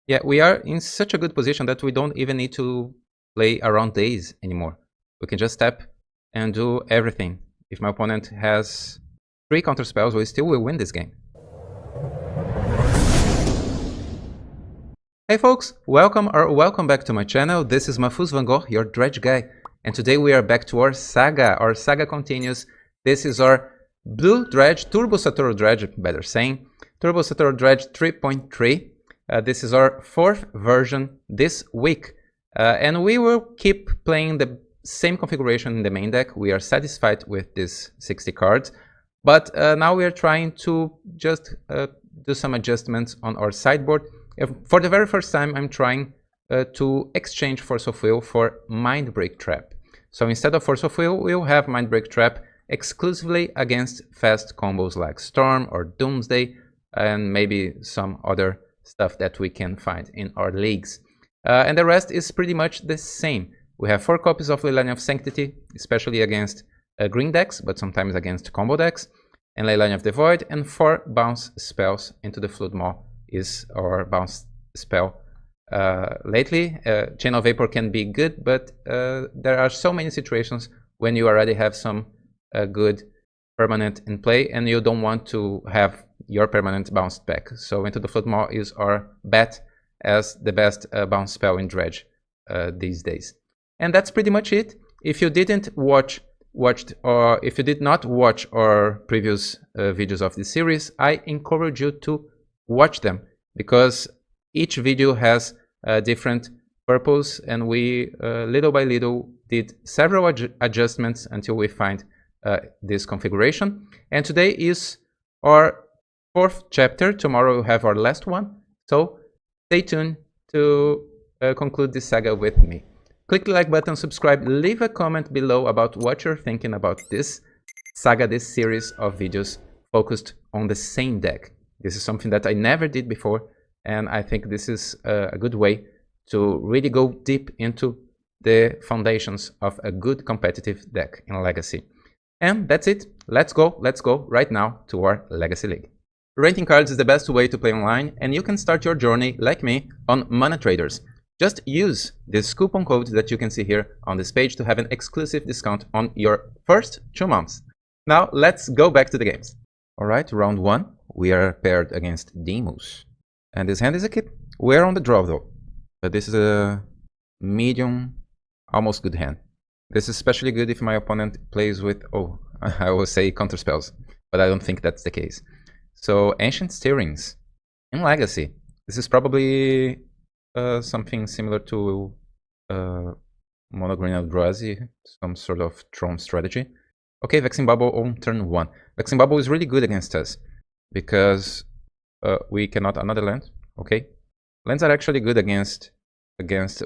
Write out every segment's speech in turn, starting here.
Yeah, we are in such a good position that we don't even need to play around days anymore. We can just tap and do everything. If my opponent has 3 counter spells, we still will win this game. Hey folks, welcome back to my channel. This is MahfuzVanGogh, your dredge guy. And today we are back to our saga. Our saga continues. This is our blue dredge, Turbo Satoru Dredge, better saying. Turbo Satoru Dredge 3.3. This is our 4th version this week. And we will keep playing the same configuration in the main deck. We are satisfied with these 60 cards. But now we are trying to just do some adjustments on our sideboard. For the very first time, I'm trying to exchange Force of Will for Mindbreak Trap. So instead of Force of Will, we'll have Mindbreak Trap exclusively against fast combos like Storm or Doomsday, and maybe some other stuff that we can find in our leagues. And the rest is pretty much the same. We have 4 copies of Leilani of Sanctity, especially against green decks, but sometimes against combo decks, and Leilani of the Void, and 4 bounce spells into the Flood Maw is our bounce spell. Lately, Chain of Vapor can be good, but there are so many situations when you already have some good permanent in play and you don't want to have your permanent bounced back. So Into the Flood Maw is our bet as the best bounce spell in Dredge these days. And that's pretty much it. If you didn't if you did not watch our previous videos of this series, I encourage you to watch them, because each video has a different purpose, and we little by little did several adjustments until we find this configuration. And today is our 4th chapter. Tomorrow we'll have our last one, so stay tuned to conclude this saga with me. Click the like button, subscribe, leave a comment below about what you're thinking about this saga, this series of videos focused on the same deck. This is something that I never did before, and I think this is a good way to really go deep into the foundations of a good competitive deck in Legacy. And that's it. Let's go right now to our Legacy League. Renting cards is the best way to play online, and you can start your journey, like me, on Mana Traders. Just use this coupon code that you can see here on this page to have an exclusive discount on your first 2 months. Now let's go back to the games. Alright, round 1. We are paired against Demus. And this hand is a keep. We're on the draw though. But this is a medium, almost good hand. This is especially good if my opponent plays with, I will say counter spells, but I don't think that's the case. So Ancient Stirrings in Legacy. This is probably something similar to Mono Green Eldrazi, some sort of Tron strategy. Okay, Vexing Bubble on turn 1. Vexing Bubble is really good against us, because we cannot another land. Okay, lands are actually good against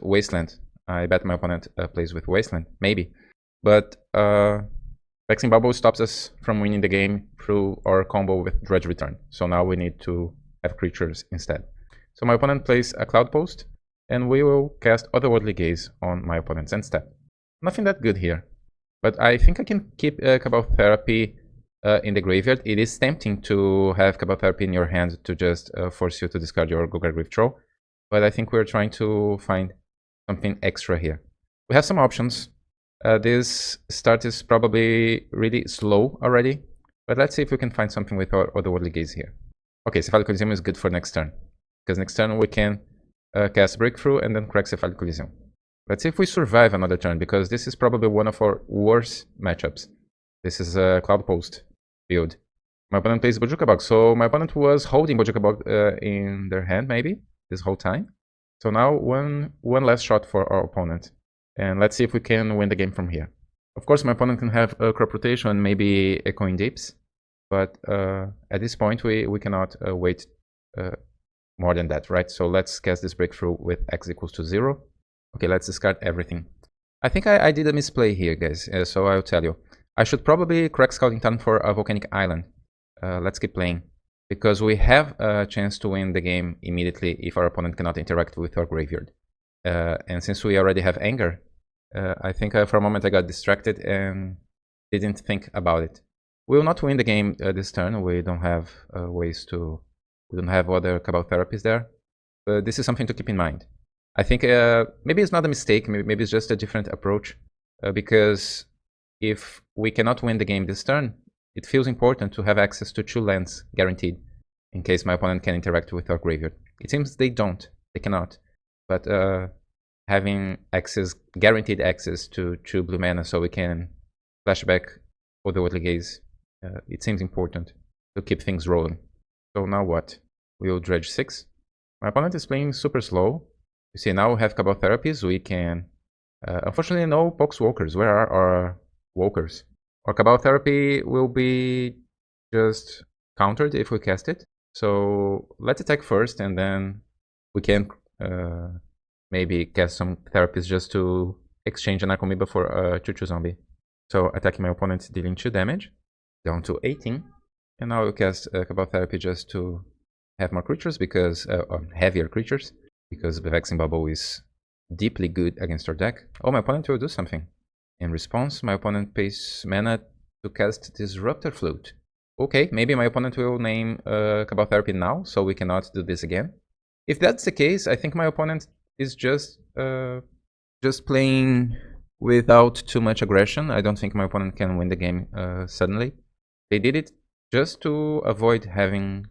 Wasteland. I bet my opponent plays with Wasteland, maybe, but Vexing Bubble stops us from winning the game through our combo with Dredge Return. So now we need to have creatures instead. So my opponent plays a Cloud Post, and we will cast Otherworldly Gaze on my opponent's end step. Nothing that good here, but I think I can keep Cabal Therapy in the graveyard. It is tempting to have Cabal Therapy in your hand to just force you to discard your Golgari Glyph Troll, but I think we're trying to find something extra here. We have some options. This start is probably really slow already, but let's see if we can find something with our Otherworldly Gaze here. Okay, Cephalic Coliseum is good for next turn, because next turn we can cast Breakthrough and then crack Cephalic Coliseum. Let's see if we survive another turn, because this is probably one of our worst matchups. This is a Cloud Post build. My opponent plays Bojuka Bog, so my opponent was holding Bojuka Bog in their hand maybe this whole time. So now one last shot for our opponent, and let's see if we can win the game from here. Of course, my opponent can have a Crop Rotation and maybe Echoing Deeps, but at this point we cannot wait more than that, right? So let's cast this Breakthrough with X equals to 0. Okay, let's discard everything. I think I did a misplay here, guys, so I'll tell you. I should probably crack Scouting Tarn for a Volcanic Island. Let's keep playing, because we have a chance to win the game immediately if our opponent cannot interact with our graveyard. And since we already have Anger, I think for a moment I got distracted and didn't think about it. We will not win the game this turn. We don't have ways to... We don't have other Cabal Therapies there. But this is something to keep in mind. I think maybe it's not a mistake, maybe it's just a different approach, because if we cannot win the game this turn, it feels important to have access to 2 lands guaranteed, in case my opponent can interact with our graveyard. It seems they don't, they cannot, but having access, guaranteed access to 2 blue mana so we can flashback Otherworldly Gaze, it seems important to keep things rolling. So now what? We'll dredge 6. My opponent is playing super slow. You see, now we have Cabal Therapies, we can... unfortunately, no Poxwalkers. Where are our walkers? Our Cabal Therapy will be just countered if we cast it. So let's attack first, and then we can maybe cast some therapies just to exchange an Amoeba for a 2/2 zombie. So attacking my opponent, dealing 2 damage, down to 18. And now I'll cast Cabal Therapy just to have more creatures, because heavier creatures, because the Vexing Bubble is deeply good against our deck. Oh, my opponent will do something. In response, my opponent pays mana to cast Disruptor Flute. Okay, maybe my opponent will name Cabal Therapy now, so we cannot do this again. If that's the case, I think my opponent is just playing without too much aggression. I don't think my opponent can win the game suddenly. They did it just to avoid having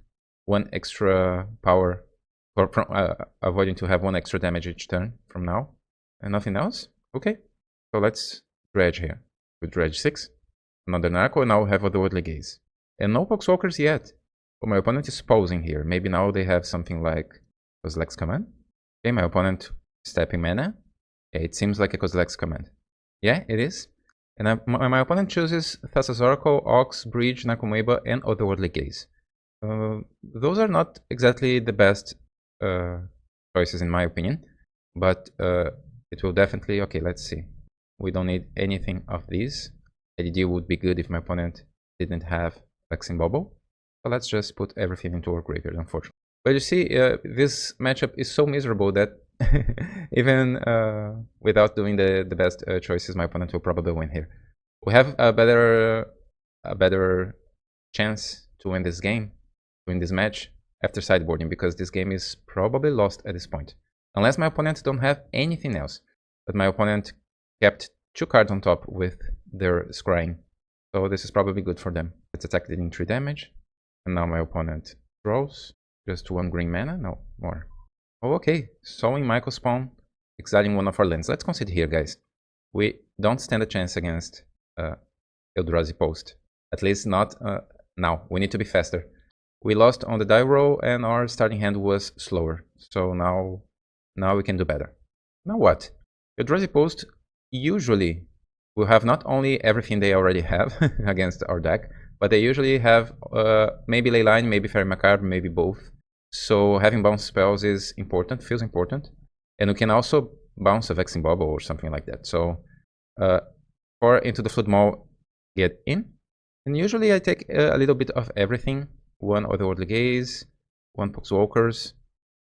1 extra power, or avoiding to have 1 extra damage each turn from now, and nothing else. Okay, so let's dredge here. We dredge 6, another Narco, and now we have Otherworldly Gaze. And no Poxwalkers yet. But my opponent is pausing here. Maybe now they have something like Kozilek's Command. Okay, my opponent is tapping mana. Yeah, it seems like a Kozilek's Command. Yeah, it is. And my opponent chooses Thassa's Oracle, Ox, Bridge, Nakumeba, and Otherworldly Gaze. Those are not exactly the best choices in my opinion, but it will definitely... Okay, let's see. We don't need anything of these. LED would be good if my opponent didn't have Vexing Bubble. So let's just put everything into our graveyard, unfortunately. But you see, this matchup is so miserable that even without doing the best choices, my opponent will probably win here. We have a better chance to win this game, to win this match, after sideboarding, because this game is probably lost at this point. Unless my opponent don't have anything else. But my opponent kept 2 cards on top with their scrying. So this is probably good for them. Let's attack dealing 3 damage. And now my opponent draws just 1 green mana. No, more. Oh, okay. Sowing Michael Spawn, exiling 1 of our lands. Let's consider here, guys. We don't stand a chance against Eldrazi Post. At least not now. We need to be faster. We lost on the die roll, and our starting hand was slower. So now we can do better. Now what? Eldrazi Post usually will have not only everything they already have against our deck, but they usually have maybe Leyline, maybe Fairy Macabre, maybe both. So having bounce spells is important, feels important. And we can also bounce a Vexing Bubble or something like that. So for Into the Flood Maw, get in. And usually I take a little bit of everything. 1 Otherworldly Gaze, 1 Poxwalkers,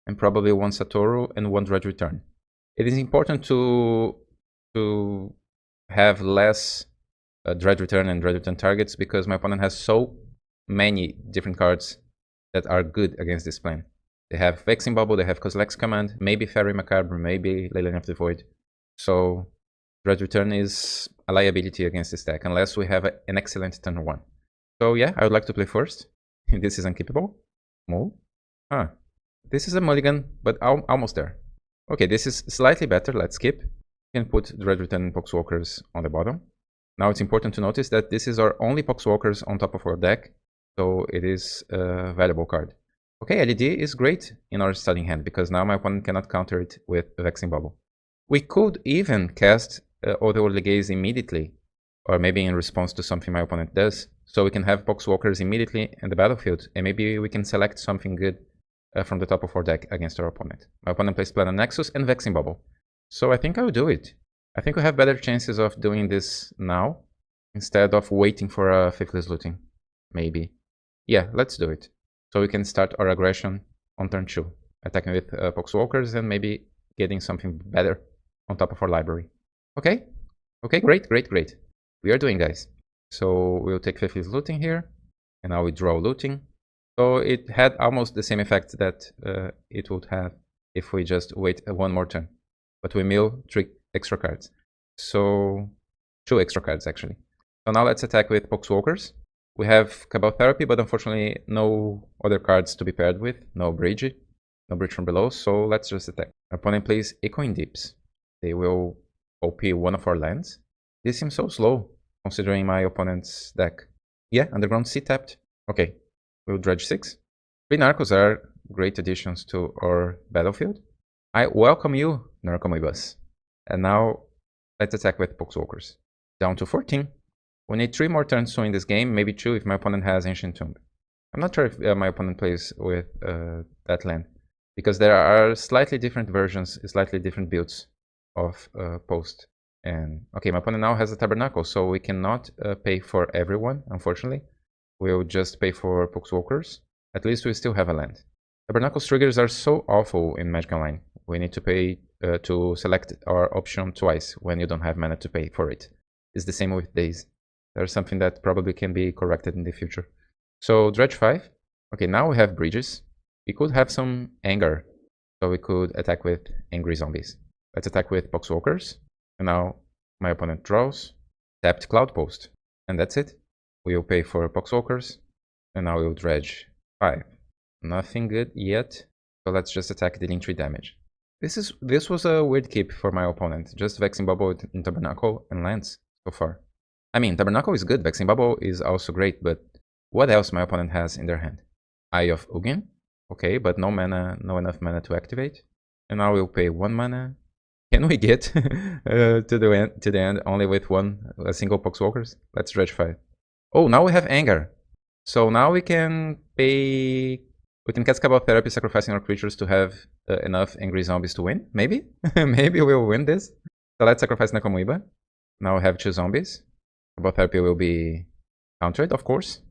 and probably 1 Satoru and 1 Dredge Return. It is important to have less Dredge Return and Dredge Return targets, because my opponent has so many different cards that are good against this plan. They have Vexing Bubble, they have Kozilek's Command, maybe Fairy Macabre, maybe Leyline of the Void. So Dredge Return is a liability against this deck, unless we have an excellent turn 1. So yeah, I would like to play first. This is unkeepable. Move. This is a mulligan, but almost there. Okay, this is slightly better. Let's skip. We can put Dredge Return and Poxwalkers on the bottom. Now it's important to notice that this is our only Poxwalkers on top of our deck, so it is a valuable card. Okay, LED is great in our starting hand, because now my opponent cannot counter it with a Vexing Bubble. We could even cast Otherworldly Gaze immediately, or maybe in response to something my opponent does, so we can have Poxwalkers immediately in the battlefield, and maybe we can select something good from the top of our deck against our opponent. My opponent plays Planar Nexus and Vexing Bubble. So I think I will do it. I think we have better chances of doing this now, instead of waiting for a Faithless Looting. Maybe. Yeah, let's do it. So we can start our aggression on turn 2. Attacking with Poxwalkers and maybe getting something better on top of our library. Okay? Okay, great. We are doing, guys. So we'll take Faithless Looting here. And now we draw Looting. So it had almost the same effect that it would have if we just wait one more turn. But we mill 3 extra cards. So 2 extra cards actually. So now let's attack with Poxwalkers. We have Cabal Therapy, but unfortunately no other cards to be paired with. No Bridge from below, so let's just attack. Our opponent plays Echoing Deeps. They will OP one of our lands. This seems so slow, considering my opponent's deck. Yeah, Underground Sea tapped. Okay, we'll Dredge 6. 3 Narcos are great additions to our battlefield. I welcome you, Narcomoebas. And now, let's attack with Poxwalkers. Down to 14. We need 3 more turns to win this game, maybe 2 if my opponent has Ancient Tomb. I'm not sure if my opponent plays with that land, because there are slightly different versions, slightly different builds of Post. And okay, my opponent now has a Tabernacle, so we cannot pay for everyone, unfortunately. We'll just pay for Poxwalkers. At least we still have a land. Tabernacle's triggers are so awful in Magic Online. We need to pay to select our option twice when you don't have mana to pay for it. It's the same with Days. There's something that probably can be corrected in the future. So Dredge 5. Okay, now we have Bridges. We could have some Anger, so we could attack with Angry Zombies. Let's attack with Poxwalkers. And now my opponent draws, tapped Cloud Post. And that's it. We'll pay for Poxwalkers. And now we'll Dredge 5. Nothing good yet. So let's just attack, dealing 3 damage. This was a weird keep for my opponent. Just Vexing Bubble in Tabernacle and lands so far. I mean, Tabernacle is good, Vexing Bubble is also great, but what else my opponent has in their hand? Eye of Ugin. Okay, but no mana, no enough mana to activate. And now we'll pay 1 mana. Can we get to the end only with a single Poxwalkers? Let's Dredge 5. Oh, now we have Anger. So now we can pay... We can cast Cabal Therapy, sacrificing our creatures to have enough Angry Zombies to win. Maybe? Maybe we'll win this. So let's sacrifice Necromoeba. Now we have 2 zombies. Cabal Therapy will be countered, of course.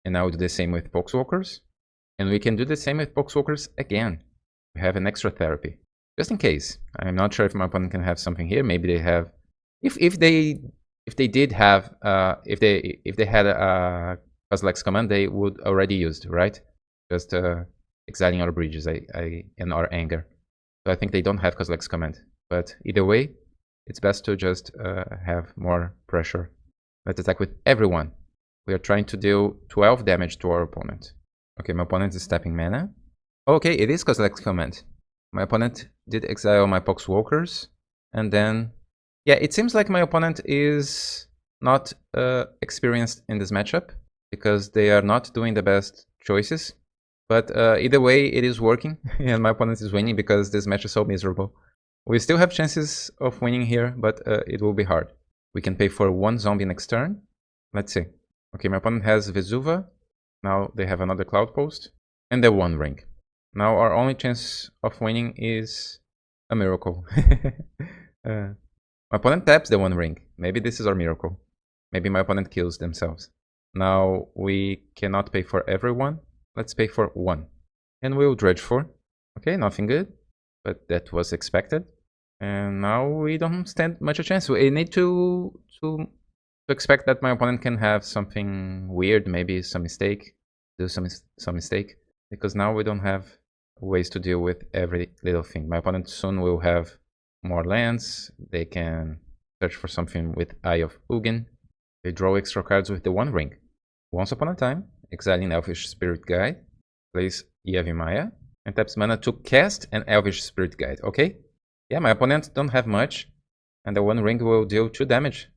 And now we'll do the same with Poxwalkers. And we can do the same with Poxwalkers again. We have an extra therapy. Just in case. I'm not sure if my opponent can have something here. Maybe they have... If they had a Kozilek's command, they would already used, right? Just exiling our Bridges and our Anger. So I think they don't have Kozilek's command. But either way, it's best to just have more pressure. Let's attack with everyone. We are trying to deal 12 damage to our opponent. Okay, my opponent is tapping mana. Okay, it is Kozilek's command. My opponent did exile my Poxwalkers. And then... Yeah, it seems like my opponent is not experienced in this matchup, because they are not doing the best choices. But either way, it is working, and my opponent is winning because this match is so miserable. We still have chances of winning here, but it will be hard. We can pay for 1 zombie next turn. Let's see. Okay, my opponent has Vesuva. Now they have another Cloud Post. And the One Ring. Now our only chance of winning is a miracle. My opponent taps the One Ring. Maybe this is our miracle. Maybe my opponent kills themselves. Now we cannot pay for everyone. Let's pay for 1. And we'll Dredge 4. Okay, nothing good. But that was expected. And now we don't stand much a chance. We need to expect that my opponent can have something weird, maybe some mistake. Do some mistake. Because now we don't have ways to deal with every little thing. My opponent soon will have more lands. They can search for something with Eye of Ugin. They draw extra cards with the One Ring. Once upon a time, exiling Elvish Spirit Guide, plays Yavimaya, and taps mana to cast an Elvish Spirit Guide. Okay? Yeah, my opponents don't have much, and the One Ring will deal 2 damage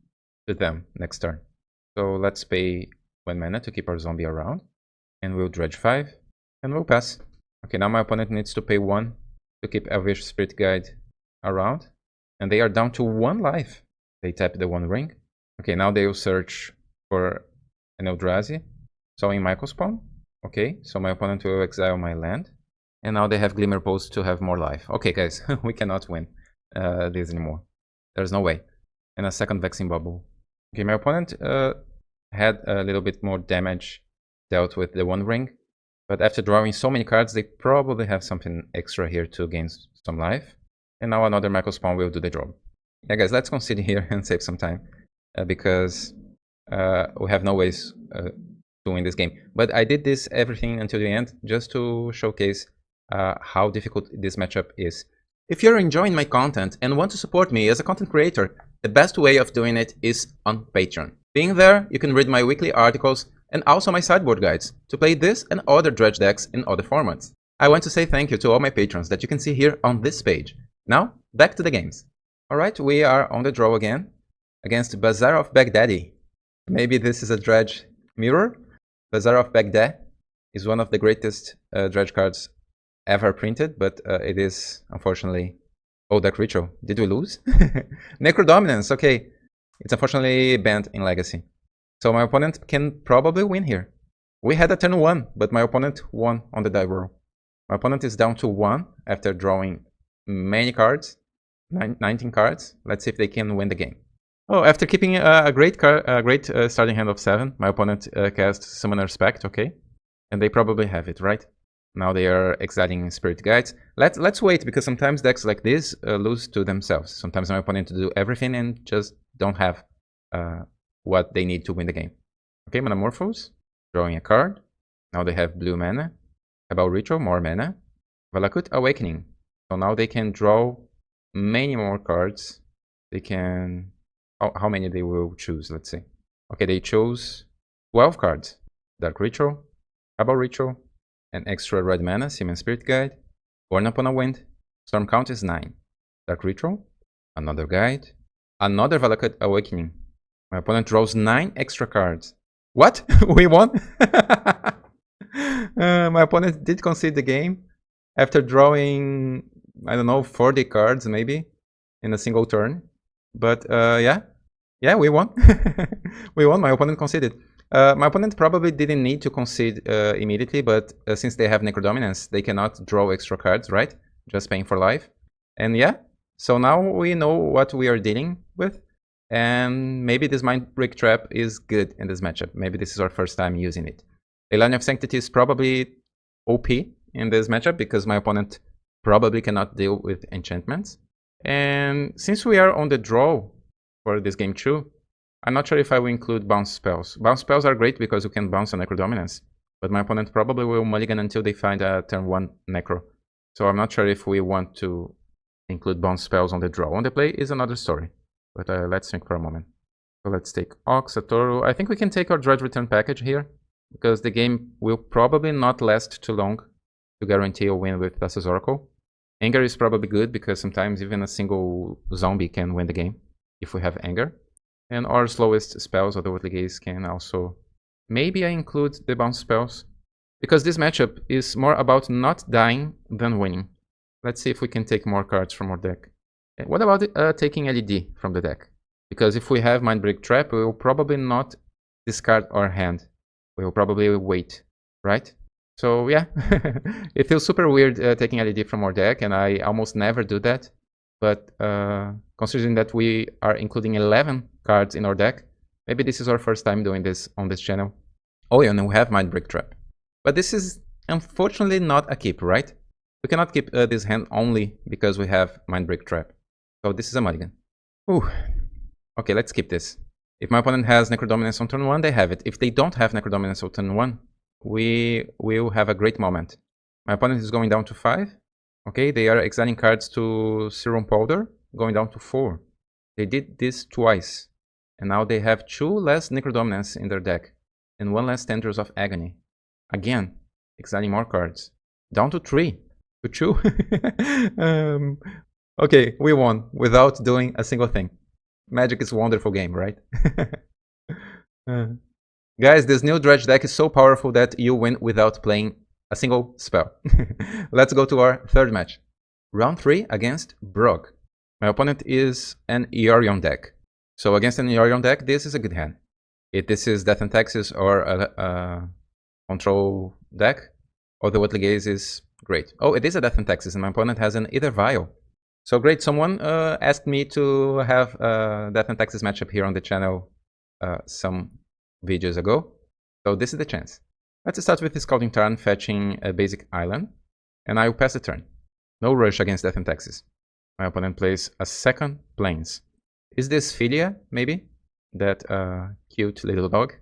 to them next turn. So let's pay 1 mana to keep our zombie around, and we'll Dredge 5, and we'll pass. Okay, now my opponent needs to pay 1 to keep Elvish Spirit Guide around, and they are down to 1 life. They tap the One Ring. Okay, now they will search for an Eldrazi. So in Michael's spawn. Okay, so my opponent will exile my land. And now they have Glimmer Post to have more life. Okay, guys, we cannot win this anymore. There's no way. And a second Vexing Bubble. Okay, my opponent had a little bit more damage dealt with the One Ring. But after drawing so many cards, they probably have something extra here to gain some life. And now another Michael's spawn will do the job. Yeah, guys, let's concede here and save some time. Because we have no ways to win this game. But I did this everything until the end just to showcase how difficult this matchup is. If you're enjoying my content and want to support me as a content creator, the best way of doing it is on Patreon. Being there, you can read my weekly articles and also my sideboard guides to play this and other dredge decks in other formats. I want to say thank you to all my patrons that you can see here on this page. Now, back to the games. Alright, we are on the draw again against BazaarOfBagDaddy. Maybe this is a dredge mirror. BazaarOfBagDaddy is one of the greatest dredge cards ever printed, but it is unfortunately old deck ritual. Did we lose? Necrodominance, okay. It's unfortunately banned in Legacy. So my opponent can probably win here. We had a turn 1, but my opponent won on the die roll. My opponent is down to 1 after drawing many cards, 19 cards. Let's see if they can win the game. Oh, after keeping a great starting hand of 7, my opponent cast Summoner's Pact, okay. And they probably have it, right? Now they are exiling Spirit Guides. Let's wait, because sometimes decks like this lose to themselves. Sometimes my opponent do everything and just don't have what they need to win the game. Okay, Metamorphose, drawing a card. Now they have blue mana. Cabal Ritual, more mana. Valakut Awakening. So now they can draw many more cards. They can... how many they will choose, let's see. Okay, they chose 12 cards. Dark Ritual, Cabal Ritual, an extra red mana, Seaman Spirit Guide, Born Upon a Wind, Storm count is 9. Dark Ritual, another guide, another Valakut Awakening. My opponent draws 9 extra cards. What? We won? My opponent did concede the game after drawing, I don't know, 40 cards maybe in a single turn. But yeah, we won. We won. My opponent conceded. My opponent probably didn't need to concede immediately, but since they have Necrodominance, they cannot draw extra cards, right? Just paying for life. And yeah, so now we know what we are dealing with. And maybe this Mind Brick Trap is good in this matchup. Maybe this is our first time using it. The Line of Sanctity is probably OP in this matchup because my opponent probably cannot deal with enchantments. And since we are on the draw for this game too, I'm not sure if I will include bounce spells. Bounce spells are great because you can bounce on Necrodominance, but my opponent probably will mulligan until they find a turn 1 Necro. So I'm not sure if we want to include bounce spells on the draw. On the play is another story, but let's think for a moment. So let's take Ox, Satoru. I think we can take our Dredge Return package here, because the game will probably not last too long to guarantee a win with Thassa's Oracle. Anger is probably good because sometimes even a single zombie can win the game if we have Anger. And our slowest spells, or the Woodley Gaze, can also... Maybe I include the bounce spells, because this matchup is more about not dying than winning. Let's see if we can take more cards from our deck. And what about taking LED from the deck? Because if we have Mind Break Trap, we will probably not discard our hand. We will probably wait, right? So yeah, it feels super weird taking LED from our deck, and I almost never do that. But considering that we are including 11 cards in our deck, maybe this is our first time doing this on this channel. Oh yeah, and we have Mind Break Trap. But this is unfortunately not a keep, right? We cannot keep this hand only because we have Mind Break Trap. So this is a mulligan. Ooh. Okay, let's keep this. If my opponent has Necrodominance on turn 1, they have it. If they don't have Necrodominance on turn 1, we will have a great moment. My opponent is going down to 5. Okay, they are exiling cards to Serum Powder, going down to 4. They did this twice. And now they have 2 less Necrodominance in their deck. And 1 less Tendrils of Agony. Again, exiling more cards. Down to 3. To 2. Okay, we won without doing a single thing. Magic is a wonderful game, right? Guys, this new Dredge deck is so powerful that you win without playing a single spell. Let's go to our third match. Round 3 against Brog. My opponent is an Yorion deck. So against an Yorion deck, this is a good hand. If this is Death Taxes or a control deck, or the Woodley Gaze is great. Oh, it is a Death Taxes, and my opponent has an Either Vial. So great, someone asked me to have a Death Taxes matchup here on the channel some videos ago. So this is the chance. Let's start with the Scalding Tarn fetching a basic island, and I will pass the turn. No rush against Death Taxes. My opponent plays a second Plains. Is this Philia, maybe? That cute little dog.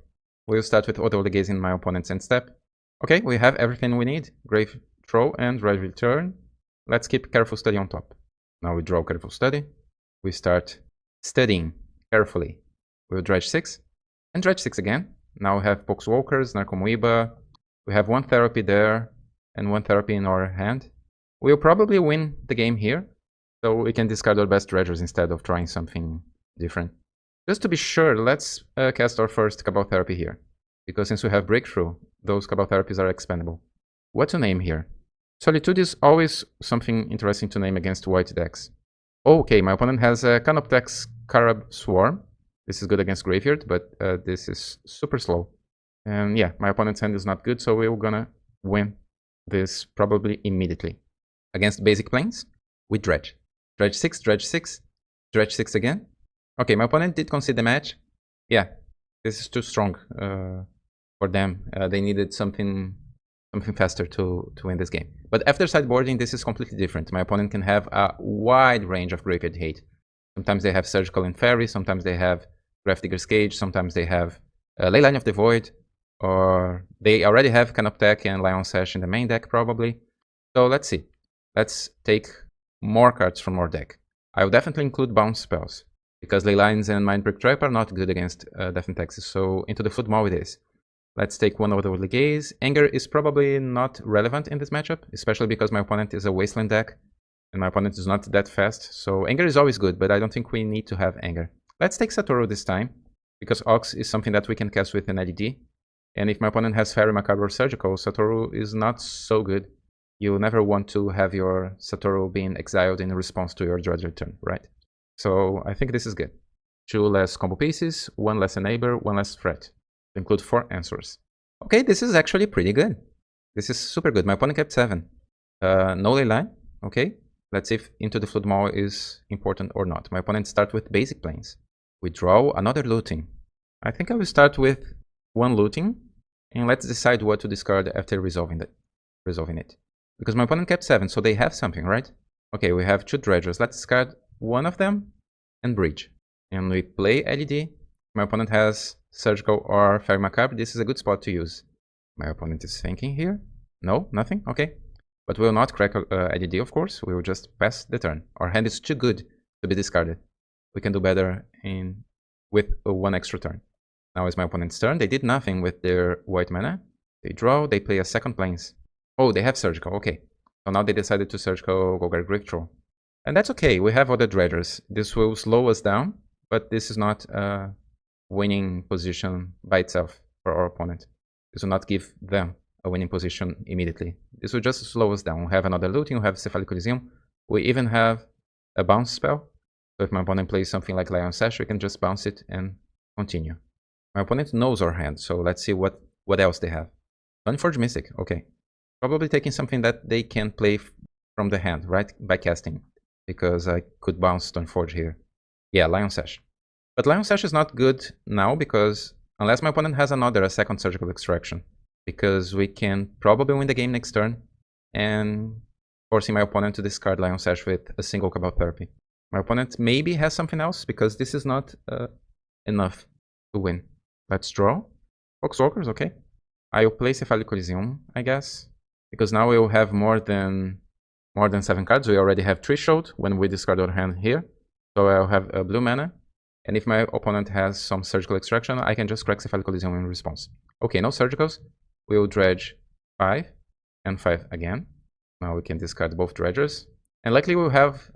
We'll start with Woodley Gaze in my opponent's end step. Okay, we have everything we need. Grave throw and dredge return. Let's keep Careful Study on top. Now we draw Careful Study. We start studying carefully. We'll dredge 6 and dredge 6 again. Now we have Poxwalkers, Narcomoeba. We have 1 therapy there and 1 therapy in our hand. We'll probably win the game here, so we can discard our best dredgers instead of trying something different. Just to be sure, let's cast our first Cabal Therapy here, because since we have Breakthrough, those Cabal Therapies are expendable. What to name here? Solitude is always something interesting to name against white decks. Okay, my opponent has a Canoptex Carab Swarm. This is good against Graveyard, but this is super slow. And yeah, my opponent's hand is not good, so we're gonna win this probably immediately. Against basic planes, we dredge. Dredge 6, dredge 6, dredge 6 again. Okay, my opponent did concede the match. Yeah, this is too strong for them. They needed something faster to win this game. But after sideboarding, this is completely different. My opponent can have a wide range of graveyard hate. Sometimes they have Surgical and Fairy, sometimes they have Gravedigger's Cage, sometimes they have Leyline of the Void, or they already have Canoptech and Lion Sash in the main deck probably. So let's see. Let's take more cards from our deck. I will definitely include bounce spells, because Leylines and Mindbreak Trap are not good against Death Taxes, so into the Footmaw it is. Let's take one of the Woodley Gaze. Anger is probably not relevant in this matchup, especially because my opponent is a Wasteland deck, and my opponent is not that fast, so Anger is always good, but I don't think we need to have Anger. Let's take Satoru this time, because Ox is something that we can cast with an LED, and if my opponent has Fairy, Macabre, or Surgical, Satoru is not so good. You never want to have your Satoru being exiled in response to your Dredge return, right? So I think this is good. 2 less combo pieces, 1 less enabler, 1 less threat. To include 4 answers. Okay, this is actually pretty good. This is super good. My opponent kept 7. No Leyline. Okay, let's see if Into the Floodmaw is important or not. My opponent starts with basic planes. We draw another looting. I think I will start with 1 looting, and let's decide what to discard after resolving it. Because my opponent kept 7, so they have something, right? Okay, we have 2 dredgers. Let's discard 1 of them and bridge. And we play LED. My opponent has Surgical or Fairy Macabre. This is a good spot to use. My opponent is thinking here. No, nothing? Okay. But we will not crack LED, of course. We will just pass the turn. Our hand is too good to be discarded. We can do better with 1 extra turn. Now is my opponent's turn. They did nothing with their white mana. They draw, they play a second planes. Oh, they have Surgical, okay. So now they decided to Surgical Golgar Griftroll. And that's okay, we have other dredgers. This will slow us down, but this is not a winning position by itself for our opponent. This will not give them a winning position immediately. This will just slow us down. We have another looting, we have Cephalic Coliseum. We even have a bounce spell. So if my opponent plays something like Lion Sash, we can just bounce it and continue. My opponent knows our hand, so let's see what else they have. Unforged Mystic, okay. Probably taking something that they can play from the hand, right? By casting. Because I could bounce Stoneforge here. Yeah, Lion Sash. But Lion Sash is not good now because unless my opponent has a second Surgical Extraction. Because we can probably win the game next turn and forcing my opponent to discard Lion Sash with a single Cabal Therapy. My opponent maybe has something else because this is not enough to win. Let's draw. Foxwalkers, okay. I will play Cephalic Coliseum, I guess. Because now we will have more than 7 cards. We already have 3 showed when we discard our hand here. So I'll have a blue mana. And if my opponent has some Surgical Extraction, I can just crack Cephalic Coliseum in response. Okay, no Surgicals. We will dredge 5 and 5 again. Now we can discard both dredgers. And likely we'll have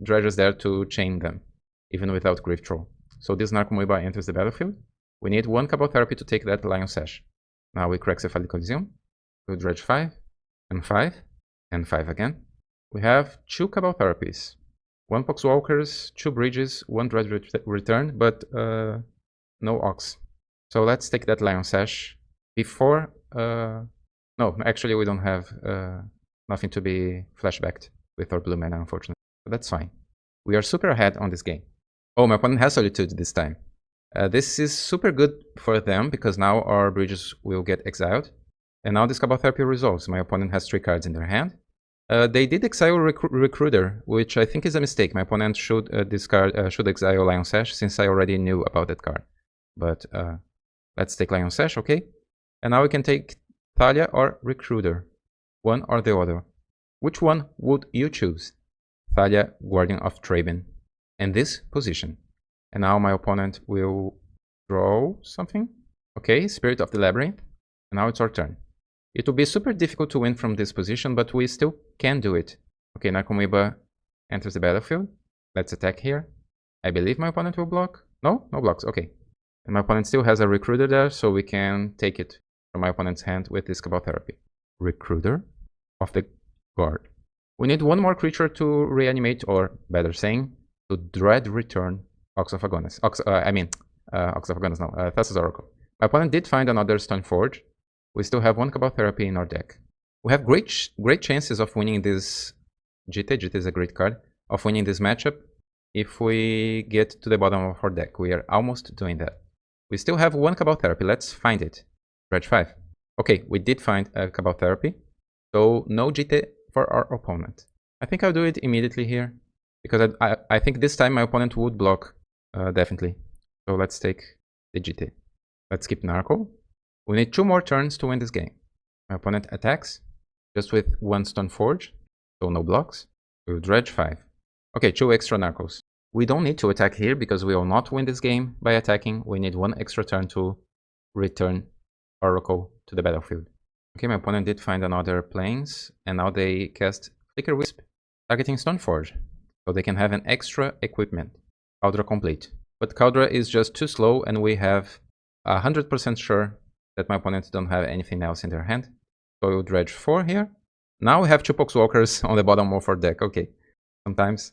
dredgers there to chain them, even without Griftroll. So this Narcomoeba enters the battlefield. We need 1 Cabal Therapy to take that Lion Sash. Now we crack Cephalic Coliseum. We'll dredge 5 and 5 and 5 again. We have 2 Cabal Therapies. 1 Poxwalkers, 2 Bridges, 1 Dredge Return, but no Ox. So let's take that Lion Sash before... no, actually we don't have nothing to be flashbacked with our blue mana, unfortunately. But that's fine. We are super ahead on this game. Oh, my opponent has Solitude this time. This is super good for them because now our Bridges will get exiled. And now this Cabal Therapy resolves. My opponent has 3 cards in their hand. They did exile Recruiter, which I think is a mistake. My opponent should should exile Lion Sash since I already knew about that card. But let's take Lion Sash, okay? And now we can take Thalia or Recruiter. one or the other. Which one would you choose? Thalia, Guardian of Traben, in this position. And now my opponent will draw something. Okay, Spirit of the Labyrinth. And now it's our turn. It will be super difficult to win from this position, but we still can do it. Okay, Narcomoeba enters the battlefield. Let's attack here. I believe my opponent will block. No? No blocks. Okay. And my opponent still has a Recruiter there, so we can take it from my opponent's hand with this Cabal Therapy. Recruiter of the Guard. We need one more creature to reanimate, or better saying, to dread return Ox of Agonis. Ox of Agonis, no, Thassa's Oracle. My opponent did find another Stoneforge. We still have one Cabal Therapy in our deck. We have great chances of winning this Jitte. Jitte is a great card. Of winning this matchup if we get to the bottom of our deck. We are almost doing that. We still have one Cabal Therapy. Let's find it. Dredge 5. Okay, we did find a Cabal Therapy. So no Jitte for our opponent. I think I'll do it immediately here, because I think this time my opponent would block, definitely. So let's take the Jitte. Let's keep Narco. We need 2 more turns to win this game. My opponent attacks, just with 1 Stoneforge, so no blocks. We'll Dredge 5. Okay, 2 extra Narcos. We don't need to attack here, because we will not win this game by attacking. We need 1 extra turn to return Oracle to the battlefield. Okay, my opponent did find another Plains, and now they cast Flicker Wisp, targeting Stoneforge, so they can have an extra equipment. Caldra complete. But Caldra is just too slow, and we have 100% sure that my opponents don't have anything else in their hand. So we'll Dredge 4 here. Now we have 2 Poxwalkers on the bottom of our deck. Okay, sometimes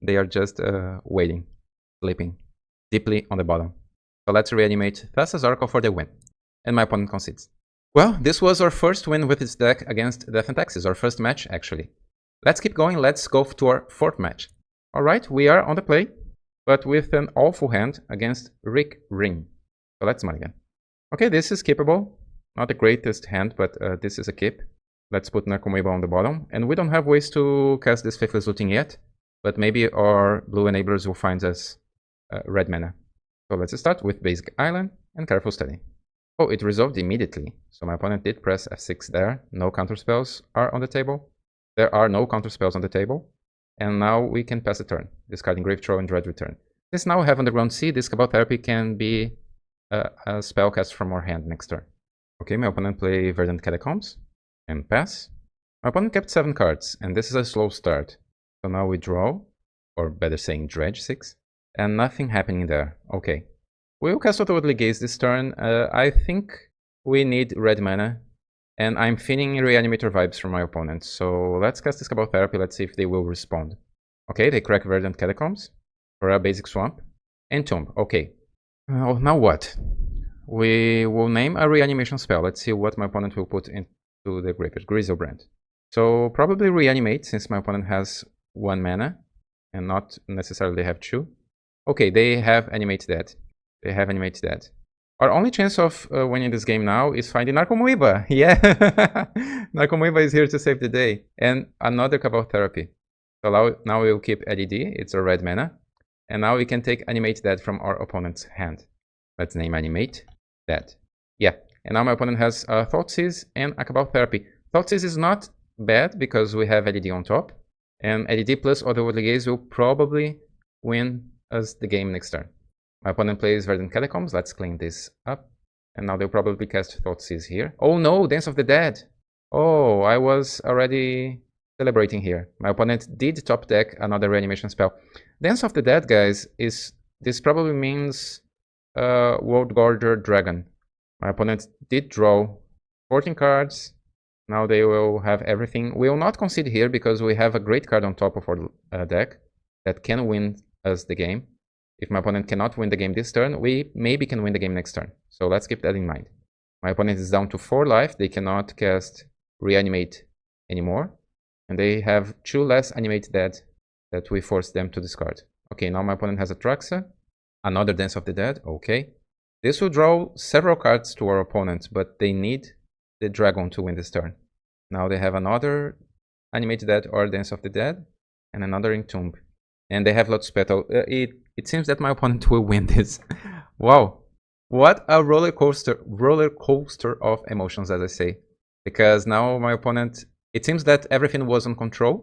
they are just waiting, sleeping deeply on the bottom. So let's reanimate Thassa's Oracle for the win. And my opponent concedes. Well, this was our first win with his deck against Death Taxes, our first match actually. Let's keep going, let's go to our 4th match. Alright, we are on the play, but with an awful hand against RikRin. So let's mulligan. Okay, this is keepable. Not the greatest hand, but this is a keep. Let's put Narcomoeba on the bottom. And we don't have ways to cast this Faithless Looting yet, but maybe our blue enablers will find us red mana. So let's start with Basic Island and Careful Study. Oh, it resolved immediately. So my opponent did press F6 there. No counterspells are on the table. There are no counterspells on the table. And now we can pass a turn, discarding Grave Troll and Dread Return. Since now we have Underground Sea, this Cabal Therapy can be a spell cast from our hand next turn. Okay, my opponent play Verdant Catacombs and pass. My opponent kept 7 cards, and this is a slow start. So now we draw, or better saying Dredge 6, and nothing happening there. Okay. We'll cast Otherworldly Gaze this turn. I think we need red mana, and I'm feeling Reanimator vibes from my opponent. So let's cast this Cabal Therapy, let's see if they will respond. Okay, they crack Verdant Catacombs for a basic swamp. And Tomb, okay. Now what? We will name a reanimation spell. Let's see what my opponent will put into the graveyard. Griselbrand. So probably Reanimate, since my opponent has 1 mana, and not necessarily have 2. Okay, they have Animate Dead. They have Animate Dead. Our only chance of winning this game now is finding Narcomoeba. Yeah, Narcomoeba is here to save the day. And another Cabal Therapy. So now we'll keep LED, it's a red mana. And now we can take Animate Dead from our opponent's hand. Let's name Animate Dead. Yeah, and now my opponent has Thoughtseize and a Cabal Therapy. Thoughtseize is not bad because we have LED on top. And LED plus Otherworldly Gaze will probably win us the game next turn. My opponent plays Verdant Catacombs. Let's clean this up. And now they'll probably cast Thoughtseize here. Oh no, Dance of the Dead. Oh, I was already celebrating here. My opponent did top deck another reanimation spell. Dance of the Dead, guys, this probably means Worldgorger Dragon. My opponent did draw 14 cards. Now they will have everything. We will not concede here because we have a great card on top of our deck that can win us the game. If my opponent cannot win the game this turn, we maybe can win the game next turn. So let's keep that in mind. My opponent is down to 4 life. They cannot cast Reanimate anymore. And they have 2 less Animate Dead that we force them to discard. Okay, now my opponent has Atraxa. Another Dance of the Dead. Okay. This will draw several cards to our opponent, but they need the Dragon to win this turn. Now they have another Animate Dead or Dance of the Dead. And another Entomb. And they have Lotus Petal. It seems that my opponent will win this. Wow. What a roller coaster of emotions, as I say. Because now my opponent It seems that everything was on control,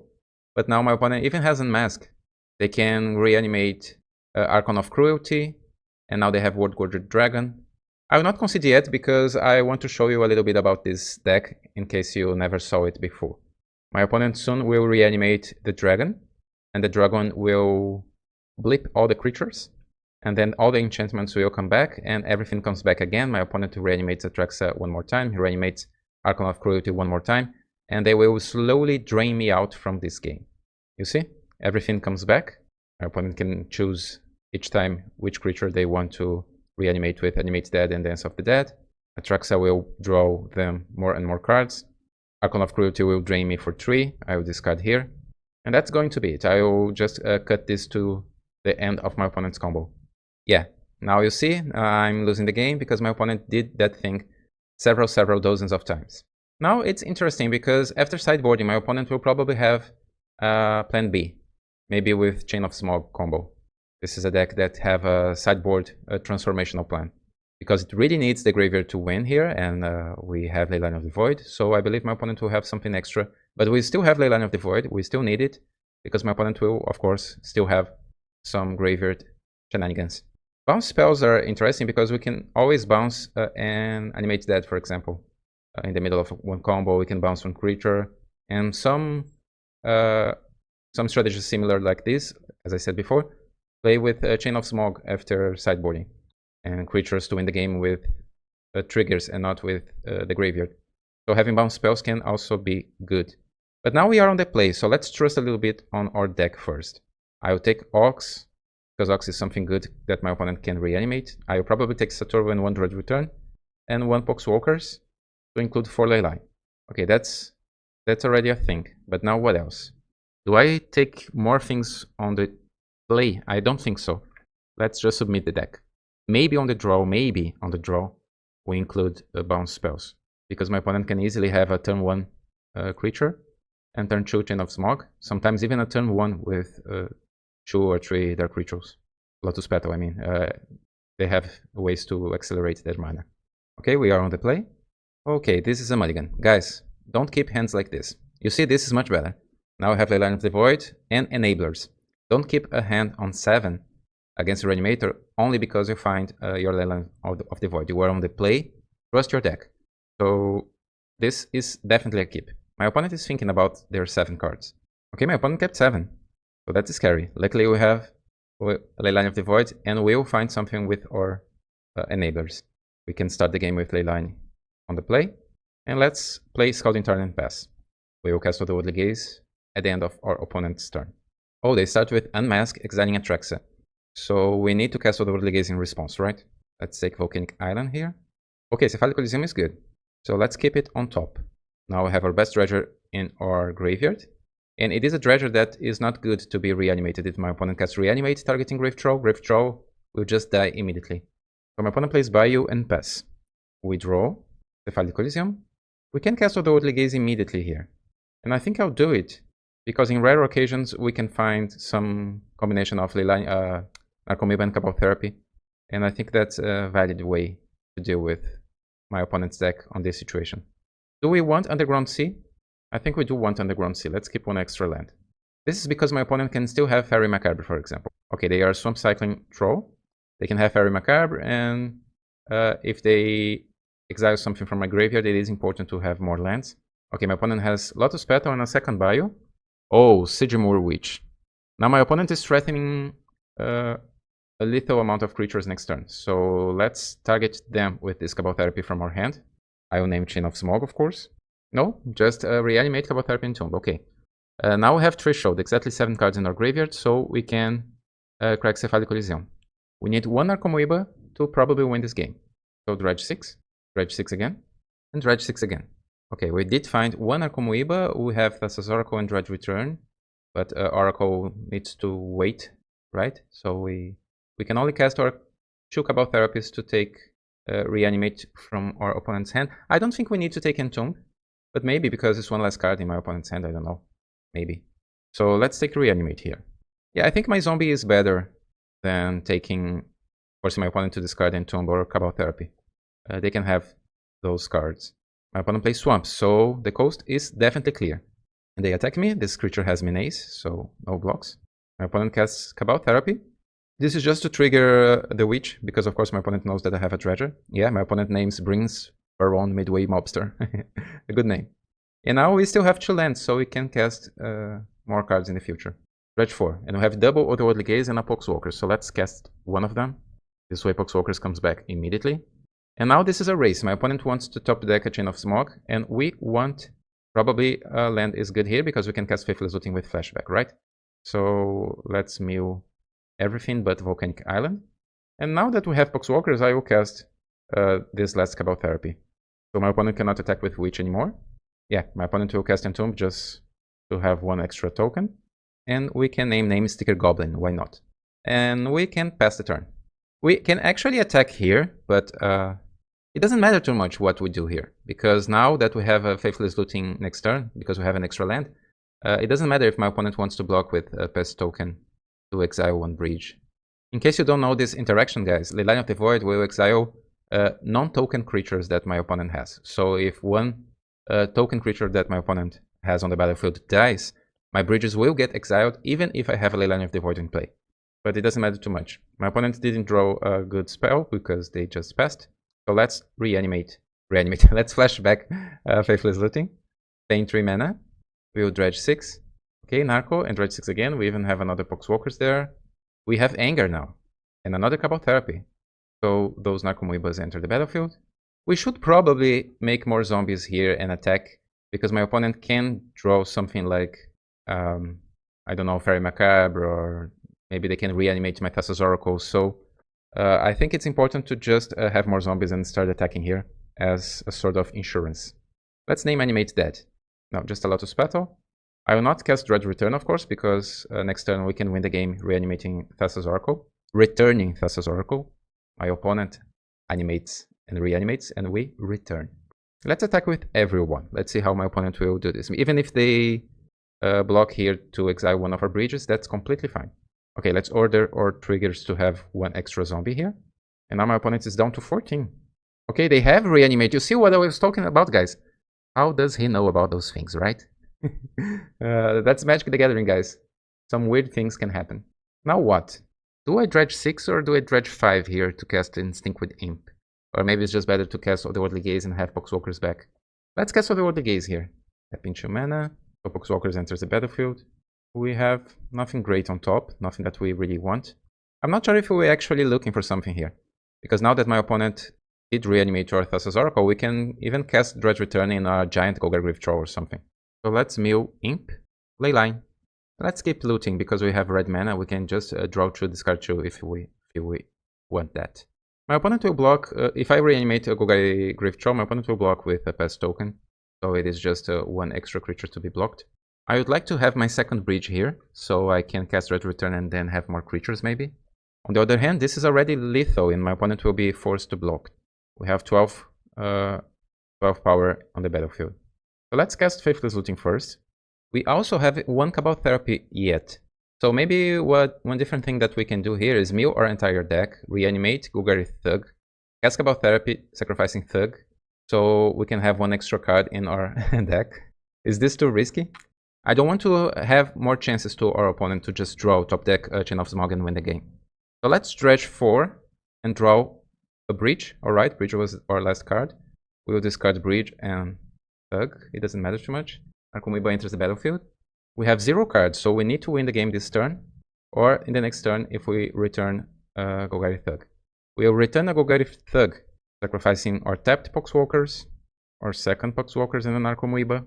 but now my opponent even has Unmask. They can reanimate Archon of Cruelty, and now they have Worldgorger Dragon. I will not concede yet because I want to show you a little bit about this deck in case you never saw it before. My opponent soon will reanimate the dragon, and the dragon will blip all the creatures, and then all the enchantments will come back, and everything comes back again. My opponent reanimates Atraxa one more time, he reanimates Archon of Cruelty one more time, and they will slowly drain me out from this game. You see? Everything comes back. My opponent can choose each time which creature they want to reanimate with Animate Dead and Dance of the Dead. Atraxa will draw them more and more cards. Archon of Cruelty will drain me for 3. I will discard here. And that's going to be it. I will just cut this to the end of my opponent's combo. Yeah, now you see I'm losing the game because my opponent did that thing several dozens of times. Now it's interesting because after sideboarding, my opponent will probably have plan B, maybe with Chain of Smog combo. This is a deck that have a sideboard transformational plan, because it really needs the graveyard to win here, and we have Leyline of the Void, so I believe my opponent will have something extra. But we still have Leyline of the Void, we still need it, because my opponent will, of course, still have some graveyard shenanigans. Bounce spells are interesting because we can always bounce and Animate Dead, for example. In the middle of one combo, we can bounce one creature, and some strategies similar like this, as I said before, play with Chain of Smog after sideboarding, and creatures to win the game with triggers and not with the graveyard. So having bounce spells can also be good. But now we are on the play, so let's trust a little bit on our deck first. I will take Ox, because Ox is something good that my opponent can reanimate. I will probably take Saturn and 1 Dredge Return, and 1 Poxwalkers to include 4 Leyline. Okay, that's already a thing, but now what else? Do I take more things on the play? I don't think so. Let's just submit the deck. Maybe on the draw, we include bounce spells, because my opponent can easily have a turn 1 creature, and turn 2 Chain of Smog, sometimes even a turn 1 with 2 or 3 Dark Rituals. Lotus Petal, I mean. They have ways to accelerate their mana. Okay, we are on the play. Okay, this is a mulligan. Guys, don't keep hands like this. You see, this is much better. Now I have Leyline of the Void and Enablers. Don't keep a hand on 7 against Reanimator only because you find your Leyline of the Void. You are on the play, trust your deck. So this is definitely a keep. My opponent is thinking about their 7 cards. Okay, my opponent kept 7. So that's scary. Luckily we have Leyline of the Void, and we will find something with our Enablers. We can start the game with Leyline on the play. And let's play Scalding Tarn and pass. We will cast Otherworldly Gaze at the end of our opponent's turn. Oh, they start with Unmask, exiling Atraxa. So we need to cast Otherworldly Gaze in response, right? Let's take Volcanic Island here. Okay, Cephalic Coliseum is good. So let's keep it on top. Now we have our best Dredger in our graveyard. And it is a Dredger that is not good to be reanimated. If my opponent casts Reanimate, targeting Grave Troll will just die immediately. So my opponent plays Bayou and pass. We draw Cephalic Coliseum. We can cast Otherworldly Gaze immediately here. And I think I'll do it, because in rare occasions we can find some combination of Leyline, Narcomoeba and Cabal Therapy. And I think that's a valid way to deal with my opponent's deck on this situation. Do we want Underground Sea? I think we do want Underground Sea. Let's keep 1 extra land. This is because my opponent can still have Fairy Macabre, for example. Okay, they are Swamp Cycling Troll. They can have Fairy Macabre, and if they exile something from my graveyard, it is important to have more lands. Okay, my opponent has Lotus Petal and a second Bayou. Oh, Sigimur Witch. Now my opponent is threatening a lethal amount of creatures next turn. So let's target them with this Cabal Therapy from our hand. I will name Chain of Smog, of course. No, just reanimate Cabal Therapy and Tomb. Okay. Now we have Threshold, exactly 7 cards in our graveyard, so we can crack Cephalic Coliseum. We need 1 Narcomoeba to probably win this game. So Dredge 6 again, and Dredge 6 again. Okay, we did find 1 Narcomoeba. We have Thassa's Oracle and Dredge Return, but Oracle needs to wait, right? So we can only cast our 2 Cabal Therapies to take Reanimate from our opponent's hand. I don't think we need to take Entomb, but maybe because it's 1 less card in my opponent's hand, I don't know. Maybe. So let's take Reanimate here. Yeah, I think my zombie is better than forcing my opponent to discard Entomb or Cabal Therapy. They can have those cards. My opponent plays Swamp, so the coast is definitely clear. And they attack me. This creature has Menace, so no blocks. My opponent casts Cabal Therapy. This is just to trigger the Witch, because of course my opponent knows that I have a Dredger. Yeah, my opponent names brings around Midway Mobster. A good name. And now we still have 2 lands, so we can cast more cards in the future. Dredge 4. And we have double Otherworldly Gaze and a Poxwalker, so let's cast one of them. This way Poxwalkers comes back immediately. And now this is a race. My opponent wants to top deck a Chain of Smog, and we want... Probably land is good here, because we can cast Faithless Looting with Flashback, right? So let's mill everything but Volcanic Island. And now that we have Poxwalkers, I will cast this last Cabal Therapy. So my opponent cannot attack with Witch anymore. Yeah, my opponent will cast Entomb just to have 1 extra token. And we can name Sticker Goblin, why not? And we can pass the turn. We can actually attack here, but it doesn't matter too much what we do here. Because now that we have a Faithless Looting next turn, because we have an extra land, it doesn't matter if my opponent wants to block with a Pest token to exile 1 bridge. In case you don't know this interaction, guys, Leyline of the Void will exile non-token creatures that my opponent has. So if 1 token creature that my opponent has on the battlefield dies, my bridges will get exiled even if I have a Leyline of the Void in play. But it doesn't matter too much. My opponent didn't draw a good spell because they just passed. So let's reanimate. Let's flashback Faithless Looting. Paying 3 mana. We will dredge 6. Okay, Narco and dredge 6 again. We even have another Poxwalkers there. We have Anger now. And another Cabal Therapy. So those Narcomoebas enter the battlefield. We should probably make more zombies here and attack, because my opponent can draw something like, I don't know, Fairy Macabre, or maybe they can reanimate my Thassa's Oracle. So I think it's important to just have more zombies and start attacking here as a sort of insurance. Let's name Animate Dead. No, just a Lotus Petal. I will not cast Dredge Return, of course, because next turn we can win the game reanimating Thassa's Oracle. Returning Thassa's Oracle. My opponent animates and reanimates, and we return. Let's attack with everyone. Let's see how my opponent will do this. Even if they block here to exile 1 of our bridges, that's completely fine. Okay, let's order our triggers to have 1 extra zombie here. And now my opponent is down to 14. Okay, they have Reanimate. You see what I was talking about, guys? How does he know about those things, right? That's Magic the Gathering, guys. Some weird things can happen. Now what? Do I dredge 6 or do I dredge 5 here to cast Instinct with Imp? Or maybe it's just better to cast Otherworldly Gaze and have Poxwalkers back. Let's cast Otherworldly Gaze here. Tapping 2 mana. So Poxwalkers enters the battlefield. We have nothing great on top, nothing that we really want. I'm not sure if we're actually looking for something here. Because now that my opponent did reanimate our Thassa's Oracle, we can even cast Dredge Return in a giant Golgari Troll or something. So let's mill Imp, Leyline. Let's keep looting because we have red mana. We can just draw 2, discard 2 if we want that. My opponent will block, if I reanimate a Golgari Grief Troll, my opponent will block with a Pest token. So it is just 1 extra creature to be blocked. I would like to have my second bridge here, so I can cast Red Return and then have more creatures maybe. On the other hand, this is already lethal and my opponent will be forced to block. We have 12 power on the battlefield. So let's cast Faithless Looting first. We also have 1 Cabal Therapy yet. So maybe one different thing that we can do here is mill our entire deck, reanimate Golgari Thug, cast Cabal Therapy, sacrificing Thug, so we can have 1 extra card in our deck. Is this too risky? I don't want to have more chances to our opponent to just draw top deck Chain of Smog and win the game. So let's dredge 4 and draw a Breach. Alright, Breach was our last card. We will discard Breach and Thug. It doesn't matter too much. Narcomoeba enters the battlefield. We have 0 cards, so we need to win the game this turn. Or in the next turn if we return Golgari Thug. We will return a Golgari Thug, sacrificing our tapped Poxwalkers, our second Poxwalkers and a Narcomoeba.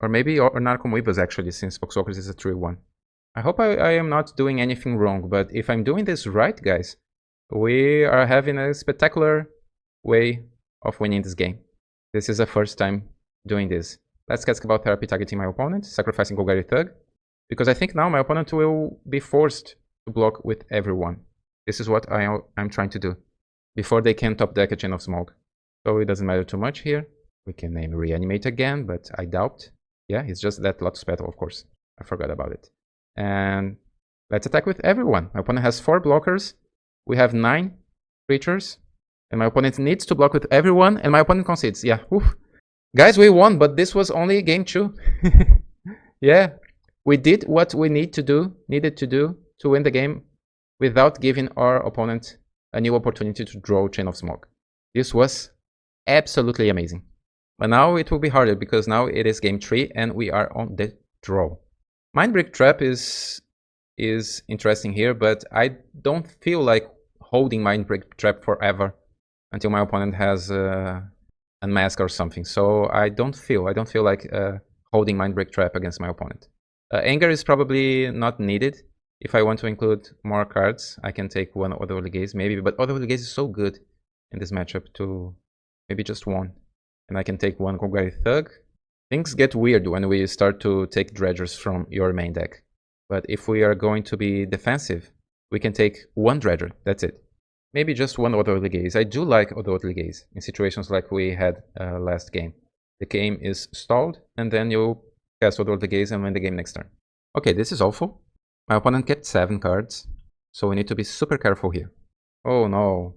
Or maybe our Narcomoebas actually, since Poxwalkers is a 3-1. I hope I am not doing anything wrong, but if I'm doing this right, guys, we are having a spectacular way of winning this game. This is the first time doing this. Let's cast Cabal Therapy targeting my opponent, sacrificing Golgari Thug, because I think now my opponent will be forced to block with everyone. This is what I'm trying to do, before they can top deck a Chain of Smog. So it doesn't matter too much here. We can name Reanimate again, but I doubt. Yeah, it's just that Lotus Petal, of course. I forgot about it. And let's attack with everyone. My opponent has 4 blockers. We have 9 creatures. And my opponent needs to block with everyone. And my opponent concedes. Yeah, oof. Guys, we won, but this was only game 2. Yeah, we did what we needed to do to win the game without giving our opponent a new opportunity to draw Chain of Smoke. This was absolutely amazing. But now it will be harder because now it is game 3 and we are on the draw. Mindbreak Trap is interesting here, but I don't feel like holding Mindbreak Trap forever until my opponent has Unmask or something. So I don't feel like holding Mindbreak Trap against my opponent. Anger is probably not needed. If I want to include more cards, I can take one Otherworldly Gaze maybe, but Otherworldly Gaze is so good in this matchup to maybe just one. And I can take one Golgari Thug. Things get weird when we start to take Dredgers from your main deck. But if we are going to be defensive, we can take one Dredger, that's it. Maybe just one Otherworldly Gaze. I do like Otherworldly Gaze in situations like we had last game. The game is stalled, and then you cast Otherworldly Gaze and win the game next turn. Okay, this is awful. My opponent kept 7 cards, so we need to be super careful here. Oh no.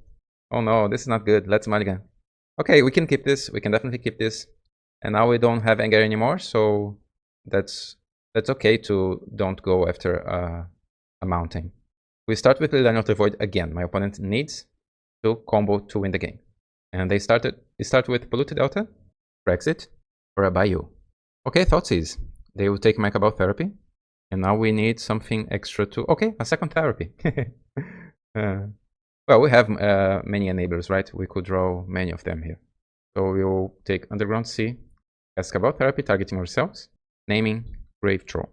Oh no, this is not good. Let's mulligan. Okay, we can keep this. We can definitely keep this. And now we don't have anger anymore, so that's okay to don't go after a mountain. We start with Liliana of the Void again. My opponent needs to combo to win the game. And they start with Polluted Delta, Grixis, or a Bayou. Okay, Thoughtseize. They will take my Cabal Therapy. And now we need something extra to... Okay, a second therapy. Well, we have many enablers, right? We could draw many of them here. So we'll take Underground Sea, cast Cabal Therapy, targeting ourselves, naming Grave Troll.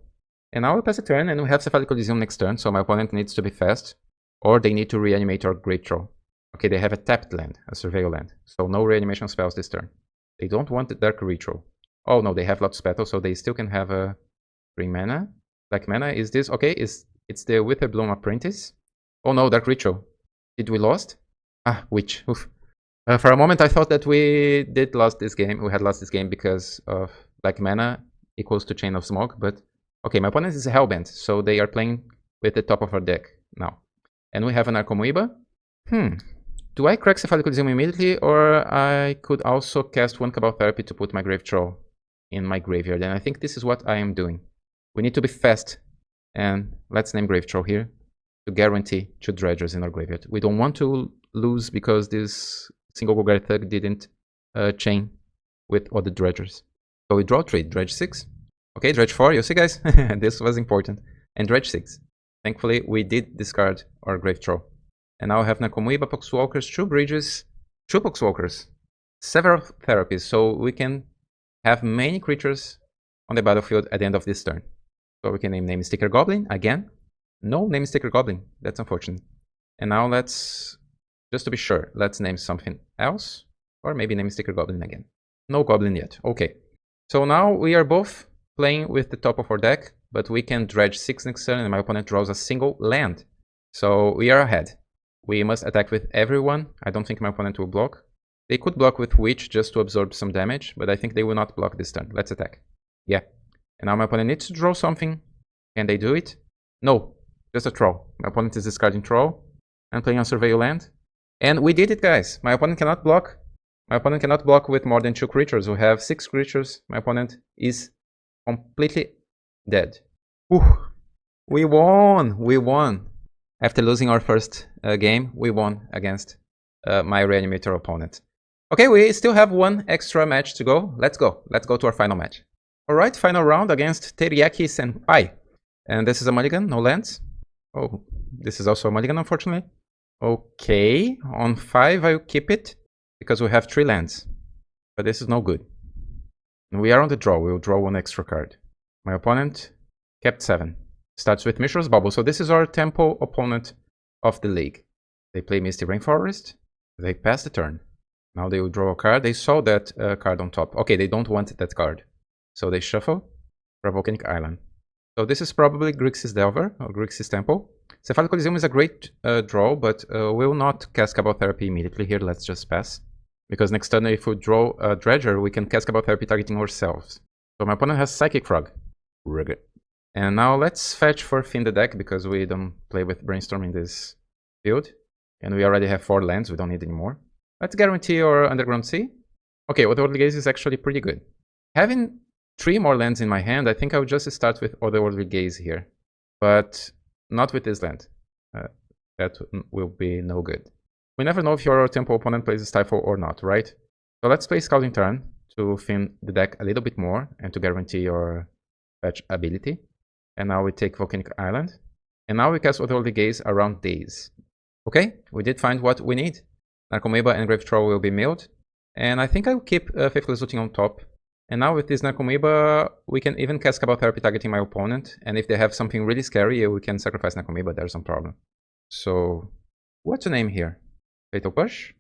And now we pass a turn, and we have Cephalic Coliseum next turn, so my opponent needs to be fast, or they need to reanimate our Grave Troll. Okay, they have a tapped land, a Surveil land, so no reanimation spells this turn. They don't want the Dark Ritual. Oh no, they have Lotus Petal, so they still can have a green mana. Black mana, is this... Okay, it's the Witherbloom Apprentice. Oh no, Dark Ritual. Did we lost? Ah, Witch. Oof. For a moment I thought that we had lost this game because of Black mana equals to Chain of Smoke, but... Okay, my opponent is Hellbent, so they are playing with the top of our deck now. And we have an Arcomoeba. Do I crack Cephalic Coliseum immediately, or I could also cast one Cabal Therapy to put my Grave Troll in my graveyard? And I think this is what I am doing. We need to be fast, and let's name Grave Troll here to guarantee 2 Dredgers in our graveyard. We don't want to lose because this single Golgari Thug didn't chain with other Dredgers. So we draw 3, Dredge 6. Okay, Dredge 4, you see guys? This was important. And Dredge 6. Thankfully, we did discard our Grave Troll. And now I have Nakomuiba, Poxwalkers, 2 Bridges, 2 Poxwalkers, several Therapies, so we can have many creatures on the battlefield at the end of this turn. So we can name Sticker Goblin again. No name Sticker Goblin, that's unfortunate. And now let's, just to be sure, let's name something else. Or maybe name Sticker Goblin again. No Goblin yet, okay. So now we are both playing with the top of our deck, but we can Dredge 6 next turn and my opponent draws a single land. So we are ahead. We must attack with everyone. I don't think my opponent will block. They could block with Witch just to absorb some damage, but I think they will not block this turn. Let's attack. Yeah. And now my opponent needs to draw something. Can they do it? No. Just a Troll. My opponent is discarding Troll and playing on Surveil land. And we did it, guys. My opponent cannot block. My opponent cannot block with more than 2 creatures. We have 6 creatures. My opponent is completely dead. Whew. We won! We won! After losing our first game, we won against my Reanimator opponent. Okay, we still have one extra match to go. Let's go. Let's go to our final match. Alright, final round against TeriyakiSenpai. And this is a mulligan, no lands. Oh, this is also a mulligan, unfortunately. Okay, on 5 I'll keep it, because we have 3 lands. But this is no good. And we are on the draw. We will draw 1 extra card. My opponent kept 7. Starts with Mishra's Bubble. So this is our tempo opponent of the league. They play Misty Rainforest. They pass the turn. Now they will draw a card. They saw that card on top. Okay, they don't want that card. So they shuffle for a Volcanic Island. So this is probably Grixis Delver or Grixis Temple. Cephalic Coliseum is a great draw, but we will not cast Cabal Therapy immediately here. Let's just pass. Because next turn, if we draw a Dredger, we can cast Cabal Therapy targeting ourselves. So my opponent has Psychic Frog. Rigid. And now let's fetch for Fin the deck, because we don't play with Brainstorm in this field. And we already have 4 lands, we don't need any more. Let's guarantee our Underground Sea. Okay, Otherworldly Gaze is actually pretty good. Having 3 more lands in my hand, I think I would just start with Otherworldly Gaze here. But not with this land. That will be no good. We never know if your tempo opponent plays Stifle or not, right? So let's play Scouting Turn to thin the deck a little bit more and to guarantee your fetch ability. And now we take Volcanic Island. And now we cast Otherworldly Gaze around Daze. Okay, we did find what we need. Narcomoeba and Grave Troll will be milled. And I think I'll keep Faithless Looting on top. And now with this Narcomoeba, we can even cast Cabal Therapy targeting my opponent. And if they have something really scary, we can sacrifice Narcomoeba, there's no problem. So, what to name here? Fatal Push?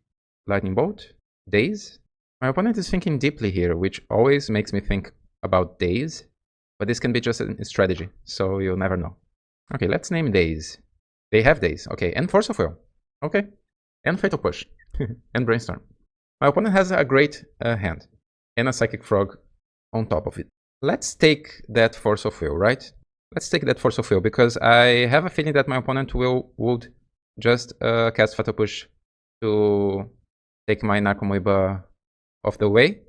Lightning Bolt? Daze? My opponent is thinking deeply here, which always makes me think about Daze. But this can be just a strategy, so you'll never know. Okay, let's name Daze. They have Daze, okay, and Force of Will. Okay, and Fatal Push, and Brainstorm. My opponent has a great hand, and a Psychic Frog on top of it. Let's take that Force of Will, right? Let's take that Force of Will, because I have a feeling that my opponent would just cast Fatal Push to take my Narcomoeba off the way,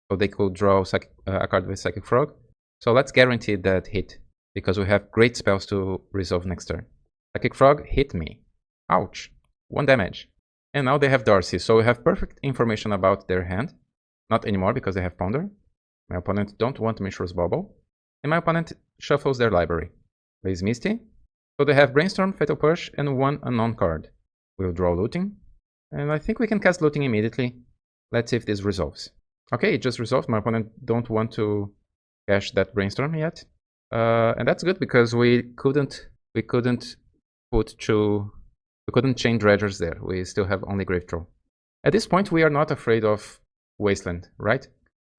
so they could draw a card with Psychic Frog. So let's guarantee that hit, because we have great spells to resolve next turn. Psychic Frog hit me. Ouch. 1 damage. And now they have Darcy, so we have perfect information about their hand. Not anymore, because they have Ponder. My opponent don't want Mishra's Bauble. And my opponent shuffles their library. Plays Misty. So they have Brainstorm, Fatal Push, and 1 unknown card. We'll draw Looting. And I think we can cast Looting immediately. Let's see if this resolves. Okay, it just resolved. My opponent don't want to cash that Brainstorm yet. And that's good, because we couldn't chain Dredgers there. We still have only Grave Troll. At this point, we are not afraid of Wasteland, right?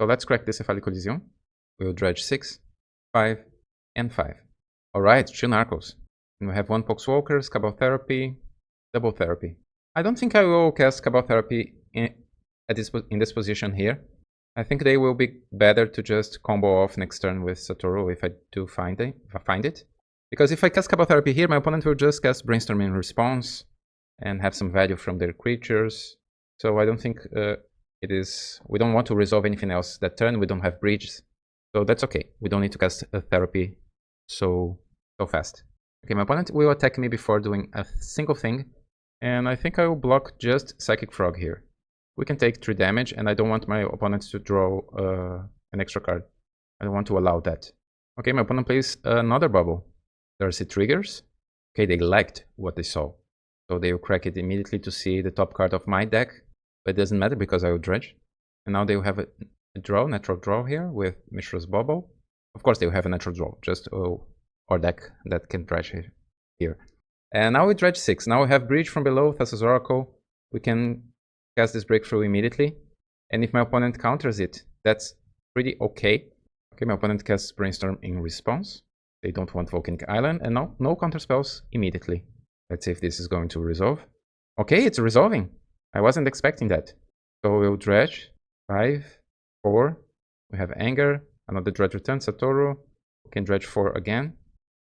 So let's crack this Cephalic Coliseum. We'll dredge 6, 5, and 5. Alright, 2 Narcos. And we have 1 Poxwalkers, Cabal Therapy, Double Therapy. I don't think I will cast Cabal Therapy in this position here. I think they will be better to just combo off next turn with Satoru if I do find it. Because if I cast Cabal Therapy here, my opponent will just cast Brainstorm in response and have some value from their creatures. So I don't think we don't want to resolve anything else that turn. We don't have bridges. So that's okay. We don't need to cast a Therapy so fast. Okay, my opponent will attack me before doing a single thing. And I think I will block just Psychic Frog here. We can take 3 damage, and I don't want my opponent to draw an extra card. I don't want to allow that. Okay, my opponent plays another bubble. Darcy triggers. Okay, they liked what they saw. So they will crack it immediately to see the top card of my deck. But it doesn't matter because I will dredge. And now they will have a natural draw here with Mishra's Bubble. Of course they will have a natural draw, just our deck that can dredge here. And now we dredge 6. Now we have Bridge from below, Thassa's Oracle. We can cast this Breakthrough immediately. And if my opponent counters it, that's pretty okay. Okay, my opponent casts Brainstorm in response. They don't want Volcanic Island, and no counter spells immediately. Let's see if this is going to resolve. Okay, it's resolving. I wasn't expecting that. So we'll dredge 5, 4. We have Anger, another dredge return, Satoru. We can dredge 4 again.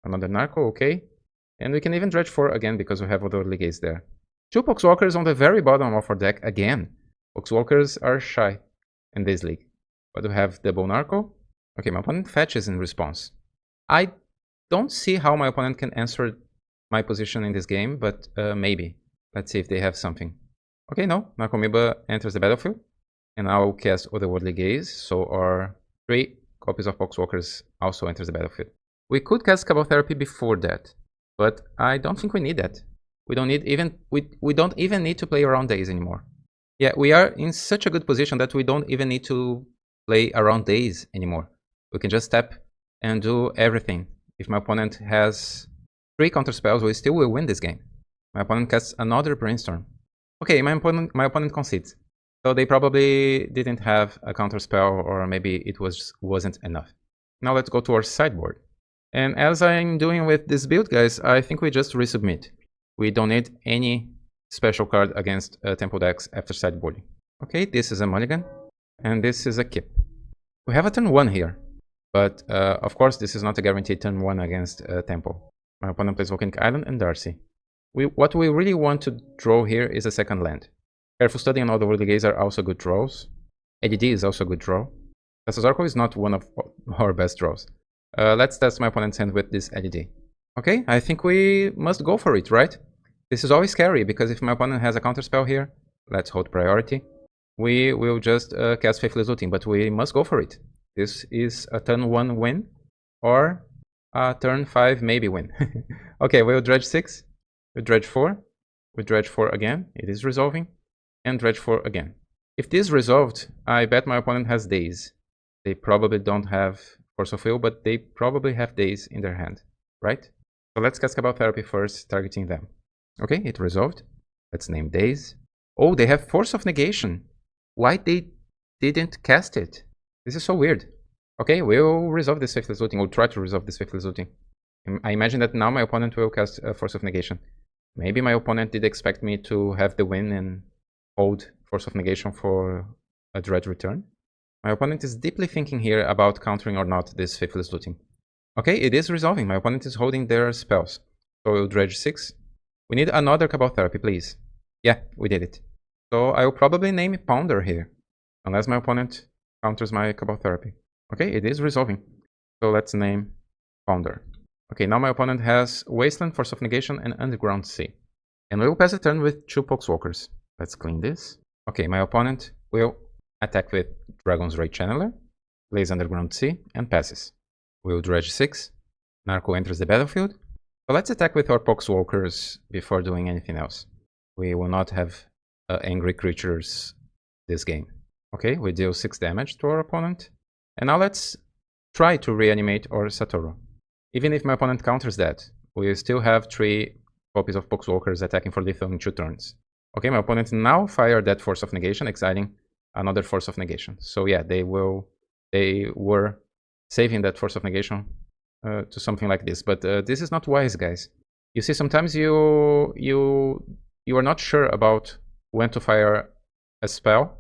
Another Narco, okay. And we can even dredge 4 again because we have Otherworldly Gaze there. 2 Poxwalkers on the very bottom of our deck again. Poxwalkers are shy in this league. But we have double Narco. Okay, my opponent fetches in response. I don't see how my opponent can answer my position in this game, but maybe. Let's see if they have something. Okay, no. Narcomoeba enters the battlefield. And I will cast Otherworldly Gaze, so our 3 copies of Poxwalkers also enters the battlefield. We could cast Cabal Therapy before that, but I don't think we need that. We don't even need to play around Daze anymore. Yeah, we are in such a good position that we don't even need to play around Daze anymore. We can just tap and do everything. If my opponent has 3 counter spells, we still will win this game. My opponent casts another Brainstorm. Okay, my opponent concedes. So they probably didn't have a counter spell, or maybe it wasn't enough. Now let's go to our sideboard. And as I'm doing with this build, guys, I think we just resubmit. We don't need any special card against tempo decks after sideboarding. Okay, this is a mulligan, and this is a kip. We have a turn 1 here, but of course this is not a guaranteed turn 1 against tempo. My opponent plays Volcanic Island and Darcy. What we really want to draw here is a second land. Careful Study and Otherworldly Gaze are also good draws. ADD is also a good draw. Thassa's Oracle is not one of our best draws. Let's test my opponent's hand with this ADD. Okay, I think we must go for it, right? This is always scary, because if my opponent has a counterspell here, let's hold priority. We will just cast Faithless Looting, but we must go for it. This is a turn 1 win, or a turn 5 maybe win. Okay, we'll dredge 6, we dredge 4, we dredge 4 again, it is resolving, and dredge 4 again. If this resolved, I bet my opponent has Daze. They probably don't have Force of Will, but they probably have Daze in their hand, right? So let's cast Cabal Therapy first, targeting them. Okay, it resolved. Let's name Daze. Oh, they have Force of Negation. Why they didn't cast it? This is so weird. Okay, we'll resolve this Faithless Looting. We'll try to resolve this Faithless Looting. I imagine that now my opponent will cast Force of Negation. Maybe my opponent did expect me to have the win and hold Force of Negation for a Dredge return. My opponent is deeply thinking here about countering or not this Faithless Looting. Okay, it is resolving. My opponent is holding their spells. So we'll dredge 6. We need another Cabal Therapy, please. Yeah, we did it. So I will probably name Ponder here, unless my opponent counters my Cabal Therapy. Okay, it is resolving. So let's name Ponder. Okay, now my opponent has Wasteland, Force of Negation, and Underground Sea. And we will pass the turn with 2 Poxwalkers. Let's clean this. Okay, my opponent will attack with Dragon's Rage Channeler, plays Underground Sea, and passes. We'll dredge 6. Narco enters the battlefield. So let's attack with our Poxwalkers before doing anything else. We will not have angry creatures this game. Okay, we deal 6 damage to our opponent. And now let's try to reanimate our Satoru. Even if my opponent counters that, we still have 3 copies of Poxwalkers attacking for lethal in 2 turns. Okay, my opponent now fired that Force of Negation, exiling another Force of Negation. So yeah, they were saving that Force of Negation to something like this. But this is not wise, guys. You see, sometimes you are not sure about when to fire a spell,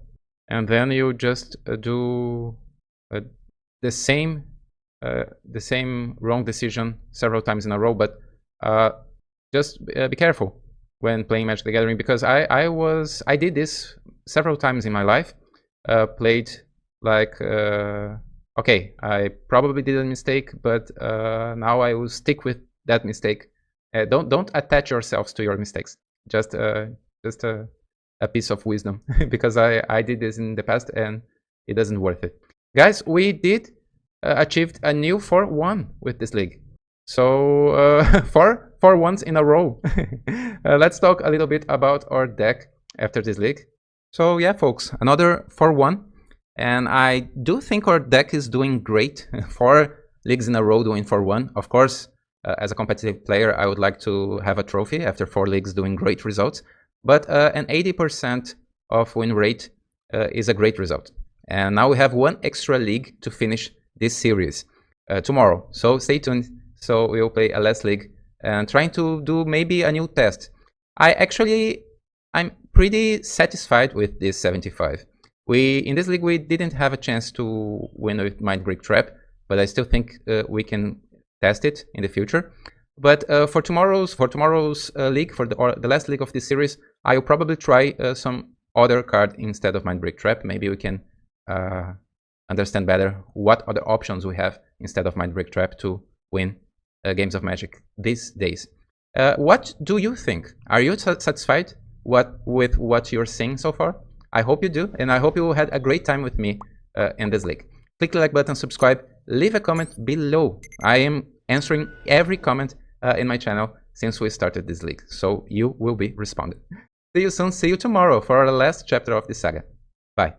and then you just do the same wrong decision several times in a row. But just be careful when playing Magic the Gathering, because I did this several times in my life. Played like okay, I probably did a mistake, but now I will stick with that mistake. Don't attach yourselves to your mistakes. Just a piece of wisdom, because I did this in the past and it doesn't worth it. Guys, we did achieved a new 4-1 with this league. So 4 1s in a row. Let's talk a little bit about our deck after this league. So yeah, folks, another 4-1. And I do think our deck is doing great. 4 leagues in a row doing 4-1. Of course, as a competitive player, I would like to have a trophy after 4 leagues doing great results. But an 80% of win rate is a great result. And now we have 1 extra league to finish this series tomorrow. So stay tuned. So we'll play a last league and trying to do maybe a new test. I'm pretty satisfied with this 75. In this league we didn't have a chance to win with Mind Break Trap, but I still think we can test it in the future. But for tomorrow's league, for the last league of this series, I'll probably try some other card instead of Mind Break Trap. Maybe we can understand better what other options we have instead of Mind Break Trap to win games of Magic these days. What do you think? Are you satisfied with what you're seeing so far? I hope you do, and I hope you had a great time with me in this league. Click the like button, subscribe, leave a comment below. I am answering every comment in my channel since we started this league, so you will be responded. See you soon, see you tomorrow for our last chapter of this saga. Bye.